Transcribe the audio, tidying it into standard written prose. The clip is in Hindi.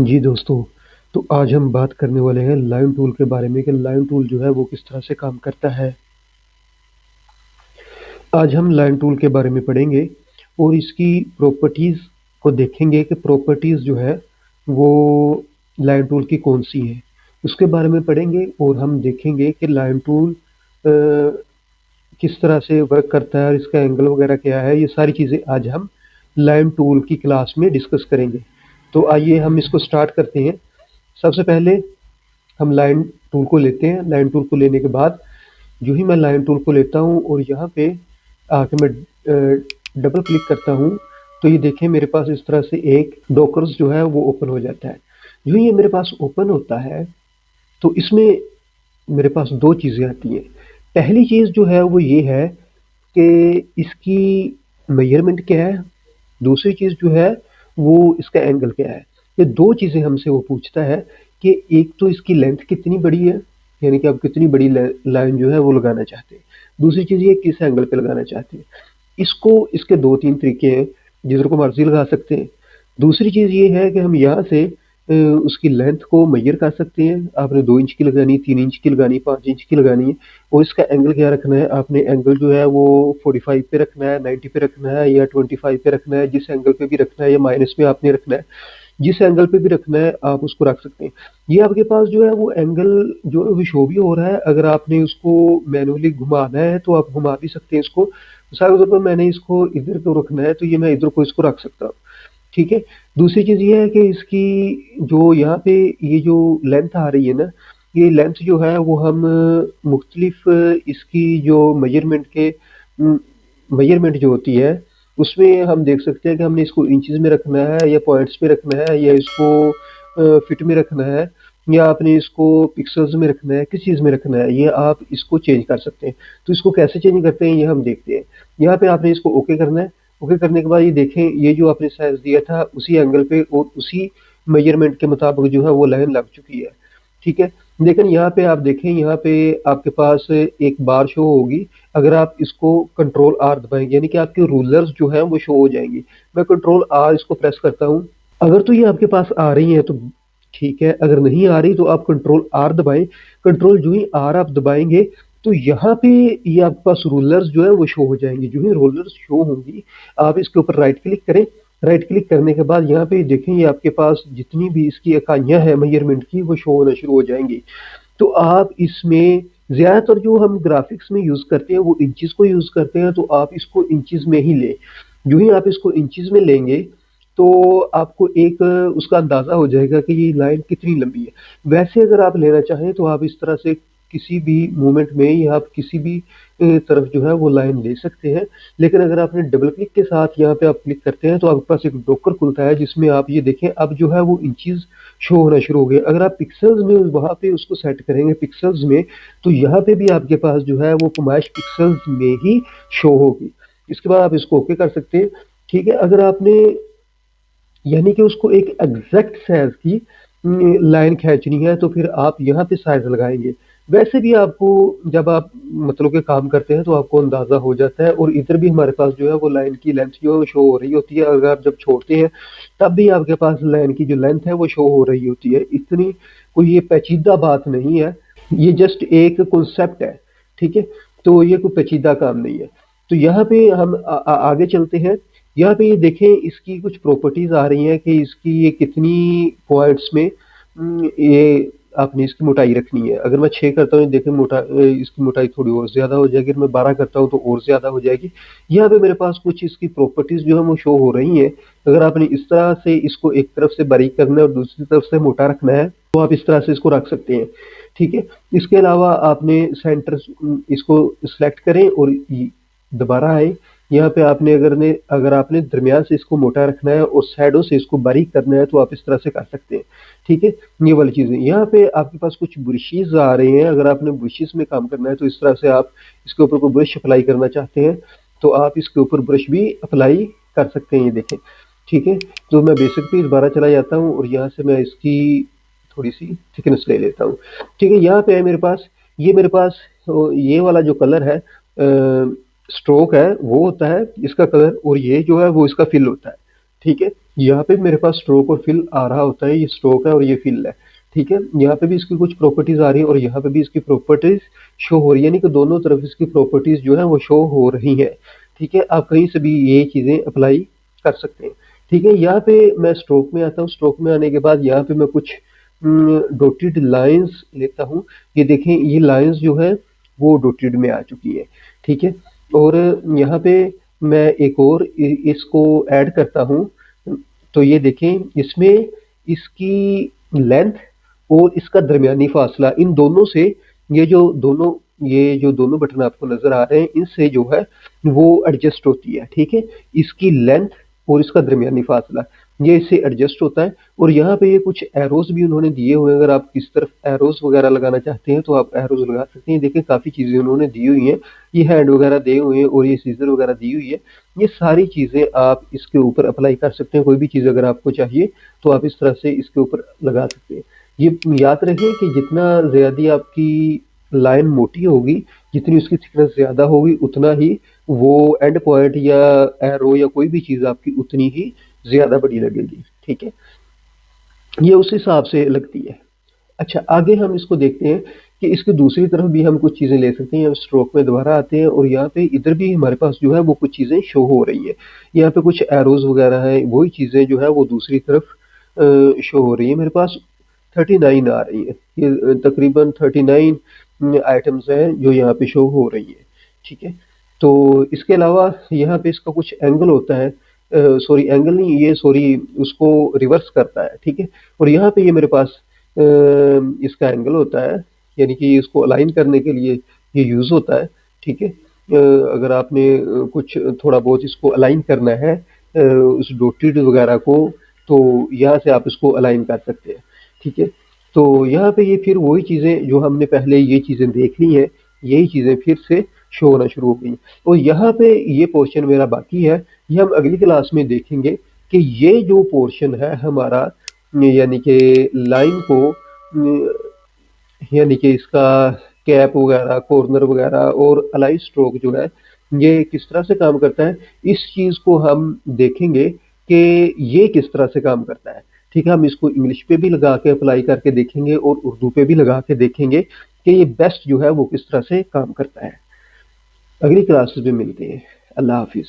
जी दोस्तों, तो आज हम बात करने वाले हैं लाइन टूल के बारे में कि लाइन टूल जो है वो किस तरह से काम करता है। आज हम लाइन टूल के बारे में पढ़ेंगे और इसकी प्रॉपर्टीज़ को देखेंगे कि प्रॉपर्टीज़ जो है वो लाइन टूल की कौन-सी हैं। उसके बारे में पढ़ेंगे और हम देखेंगे कि लाइन टूल किस तरह से वर्क करता है और इसका एंगल वगैरह क्या है। ये सारी चीज़ें आज हम लाइन टूल की क्लास में डिस्कस करेंगे। तो आइए हम इसको स्टार्ट करते हैं। सबसे पहले हम लाइन टूल को लेते हैं। लाइन टूल को लेने के बाद जो ही मैं लाइन टूल को लेता हूँ और यहाँ पे आके मैं डबल क्लिक करता हूँ, तो ये देखें मेरे पास इस तरह से एक डॉकर्स जो है वो ओपन हो जाता है। जो ये मेरे पास ओपन होता है तो इसमें मेरे पास दो चीज़ें आती हैं। पहली चीज़ जो है वो ये है कि इसकी मेजरमेंट क्या है, दूसरी चीज़ जो है वो इसका एंगल क्या है। ये दो चीज़ें हमसे वो पूछता है कि एक तो इसकी लेंथ कितनी बड़ी है, यानी कि आप कितनी बड़ी लाइन जो है वो लगाना चाहते हैं। दूसरी चीज़ ये किस एंगल पे लगाना चाहते हैं। इसको इसके दो तीन तरीके हैं, जिधर को मर्जी लगा सकते हैं। दूसरी चीज़ ये है कि हम यहाँ से उसकी लेंथ को मेजर कर सकते हैं। आपने 2 इंच की लगानी, 3 इंच की लगानी, 5 इंच की लगानी है और इसका एंगल क्या रखना है। आपने एंगल जो है वो 45 पे रखना है, 90 पे रखना है या 25 पे रखना है। जिस एंगल पे भी रखना है या माइनस में आपने रखना है, जिस एंगल पे भी रखना है आप उसको रख सकते हैं। ये आपके पास जो है वो एंगल जो है वो शो भी हो रहा है। अगर आपने उसको मैनुअली घुमाना है तो आप घुमा भी सकते हैं इसको। मिसाल के तौर पर मैंने इसको इधर को रखना है तो ये मैं इधर को इसको रख सकता हूँ। ठीक है। दूसरी चीज़ ये है कि इसकी जो यहाँ पे ये जो लेंथ आ रही है ना, ये लेंथ जो है वो हम मुख्तलिफ इसकी जो मेजरमेंट जो होती है उसमें हम देख सकते हैं कि हमने इसको इंचेस में रखना है या पॉइंट्स में रखना है या इसको फिट में रखना है या आपने इसको पिक्सल्स में रखना है, किस चीज़ में रखना है, ये आप इसको चेंज कर सकते हैं। तो इसको कैसे चेंज करते हैं ये हम देखते हैं। यहाँ पे आपने इसको ओके करना है। ओके करने के बाद ये देखें, ये जो आपने साइज दिया था उसी एंगल पे और उसी मेजरमेंट के मुताबिक जो है वो लाइन लग चुकी है। ठीक है। लेकिन यहाँ पे आप देखें, यहाँ पे आपके पास एक बार शो होगी। अगर आप इसको कंट्रोल आर दबाएंगे यानी कि आपके रूलर्स जो है वो शो हो जाएंगी। मैं कंट्रोल आर इसको प्रेस करता हूँ। अगर तो ये आपके पास आ रही है तो ठीक है, अगर नहीं आ रही तो आप कंट्रोल आर दबाएं। कंट्रोल जो ही आर आप दबाएंगे तो यहाँ पे ये आपके पास रूलर्स जो है वो शो हो जाएंगी। जो ही रूलर्स शो होंगी आप इसके ऊपर राइट क्लिक करें। राइट क्लिक करने के बाद यहाँ पे देखें, ये आपके पास जितनी भी इसकी इकाइयाँ हैं मेजरमेंट की वो शो होना शुरू हो जाएंगी। तो आप इसमें ज़्यादातर जो हम ग्राफिक्स में यूज़ करते हैं वो इंचेस को यूज़ करते हैं, तो आप इसको इंचेस में ही लें। जो ही आप इसको इंचेस में लेंगे तो आपको एक उसका अंदाज़ा हो जाएगा कि ये लाइन कितनी लंबी है। वैसे अगर आप लेना चाहें तो आप इस तरह से किसी भी मोमेंट में या आप किसी भी तरफ जो है वो लाइन ले सकते हैं। लेकिन अगर आपने डबल क्लिक के साथ यहाँ पे आप क्लिक करते हैं तो आपके पास एक डॉकर खुलता है जिसमें आप ये देखें अब जो है वो इंचेस शो होना शुरू हो गए। अगर आप पिक्सल्स में वहाँ पे उसको सेट करेंगे पिक्सल्स में, तो यहाँ पे भी आपके पास जो है वो पैमाइश पिक्सल्स में ही शो होगी। इसके बाद आप इसको ओके कर सकते हैं। ठीक है। अगर आपने यानी कि उसको एक एग्जैक्ट साइज की लाइन खींचनी है तो फिर आप यहाँ पे साइज लगाएंगे। वैसे भी आपको जब आप मतलब के काम करते हैं तो आपको अंदाज़ा हो जाता है। और इधर भी हमारे पास जो है वो लाइन की लेंथ जो है वो शो हो रही होती है। अगर आप जब छोड़ते हैं तब भी आपके पास लाइन की जो लेंथ है वो शो हो रही होती है। इतनी कोई ये पेचीदा बात नहीं है, ये जस्ट एक कॉन्सेप्ट है। ठीक है। तो ये कोई पेचीदा काम नहीं है। तो यहाँ पे हम आगे चलते हैं। यहाँ पे ये देखें, इसकी कुछ प्रॉपर्टीज आ रही हैं कि इसकी ये कितनी पॉइंट्स में ये आपने इसकी मोटाई रखनी है। अगर मैं 6 करता हूँ देखें इसकी मोटाई थोड़ी और ज़्यादा हो जाएगी। अगर मैं 12 करता हूँ तो और ज़्यादा हो जाएगी। यहाँ पे मेरे पास कुछ इसकी प्रॉपर्टीज जो है वो शो हो रही हैं। अगर आपने इस तरह से इसको एक तरफ से बारीक करना है और दूसरी तरफ से मोटा रखना है तो आप इस तरह से इसको रख सकते हैं। ठीक है। इसके अलावा आपने सेंटर इसको सिलेक्ट करें और दोबारा आए। यहाँ पे आपने अगर आपने दरमियान से इसको मोटा रखना है और साइडों से इसको बारीक करना है तो आप इस तरह से कर सकते हैं। ठीक है। ये वाली चीज़ें यहाँ पे आपके पास कुछ ब्रशेज आ रहे हैं। अगर आपने ब्रशेज में काम करना है तो इस तरह से आप इसके ऊपर कोई ब्रश अप्लाई करना चाहते हैं तो आप इसके ऊपर ब्रश भी अप्लाई कर सकते हैं। ये देखें। ठीक है। तो मैं बेसिक पे दोबारा चला जाता हूँ और यहाँ से मैं इसकी थोड़ी सी थिकनेस ले लेता हूँ। ठीक है। यहाँ पे है मेरे पास ये वाला जो कलर है स्ट्रोक है वो होता है इसका कलर, और ये जो है वो इसका फिल होता है। ठीक है? यहाँ पे मेरे पास स्ट्रोक और फिल आ रहा होता है, ये स्ट्रोक है और ये फिल है, ठीक है? यहाँ पे भी इसकी कुछ प्रॉपर्टीज़ आ रही है और यहाँ पे भी इसकी प्रॉपर्टीज़ शो हो रही है, यानी कि दोनों तरफ इसकी प्रॉपर्टीज़ जो है वो शो हो रही हैं, ठीक है? आप कहीं से भी ये चीज़ें अप्लाई कर सकते हैं, ठीक है? यहाँ पे मैं स्ट्रोक में आता हूँ, स्ट्रोक में आने के बाद यहाँ पे मैं कुछ डॉटेड लाइन्स लेता हूँ। ये देखें, ये लाइन्स जो है वो डॉटेड में आ चुकी है, ठीक है? और यहाँ पे मैं एक और इसको ऐड करता हूँ, तो ये देखें, इसमें इसकी लेंथ और इसका दरमियानी फासला, इन दोनों से ये जो दोनों बटन आपको नजर आ रहे हैं, इनसे जो है वो एडजस्ट होती है, ठीक है? इसकी लेंथ और इसका दरमियानी फासला, ये इससे एडजस्ट होता है। और यहाँ पे ये कुछ एरोज भी उन्होंने दिए हुए हैं, अगर आप किस तरफ एरोज वगैरह लगाना चाहते हैं तो आप एरोज लगा सकते हैं। देखें, काफ़ी चीज़ें उन्होंने दी हुई हैं, ये हैंड वगैरह दिए हुए हैं और ये सीजर वगैरह दी हुई है। ये सारी चीज़ें आप इसके ऊपर अप्लाई कर सकते हैं, कोई भी चीज़ अगर आपको चाहिए तो आप इस तरह से इसके ऊपर लगा सकते हैं। ये याद रखें कि जितना ज़्यादा आपकी लाइन मोटी होगी, जितनी उसकी थिकनेस ज़्यादा होगी, उतना ही वो एंड पॉइंट या एरो या कोई भी चीज़ आपकी उतनी ही ज़्यादा बड़ी लगेगी, ठीक है? ये उस हिसाब से लगती है। अच्छा, आगे हम इसको देखते हैं कि इसकी दूसरी तरफ भी हम कुछ चीज़ें ले सकते हैं। हम स्ट्रोक में दोबारा आते हैं और यहाँ पे इधर भी हमारे पास जो है वो कुछ चीज़ें शो हो रही हैं। यहाँ पे कुछ एरोज़ वगैरह हैं, वही चीज़ें जो है वो दूसरी तरफ शो हो रही हैं। मेरे पास 39 आ रही हैं। ये तकरीबन 39 आइटम्स हैं जो यहाँ पे शो हो रही हैं, ठीक है? तो इसके अलावा यहाँ पे इसका कुछ एंगल होता है, सॉरी एंगल नहीं, ये सॉरी उसको रिवर्स करता है, ठीक है? और यहाँ पे ये मेरे पास इसका एंगल होता है, यानी कि इसको अलाइन करने के लिए ये यूज़ होता है, ठीक है? अगर आपने कुछ थोड़ा बहुत इसको अलाइन करना है उस डॉटेड वगैरह को, तो यहाँ से आप इसको अलाइन कर सकते हैं, ठीक है? तो यहाँ पे ये फिर वही चीज़ें जो हमने पहले ये चीज़ें देख ली हैं, यही चीज़ें फिर से शो होना शुरू हो गई। और यहाँ पे ये पोर्शन मेरा बाकी है, ये हम अगली क्लास में देखेंगे कि ये जो पोर्शन है हमारा, यानी कि लाइन को यानी कि इसका कैप वगैरह, कॉर्नर वगैरह और अलाइन स्ट्रोक जो है, ये किस तरह से काम करता है, इस चीज़ को हम देखेंगे कि ये किस तरह से काम करता है, ठीक है? हम इसको इंग्लिश पे भी लगा के अप्लाई करके देखेंगे और उर्दू पे भी लगा के देखेंगे कि ये बेस्ट जो है वो किस तरह से काम करता है। अगली क्लासेस में मिलते हैं। अल्लाह हाफिज़।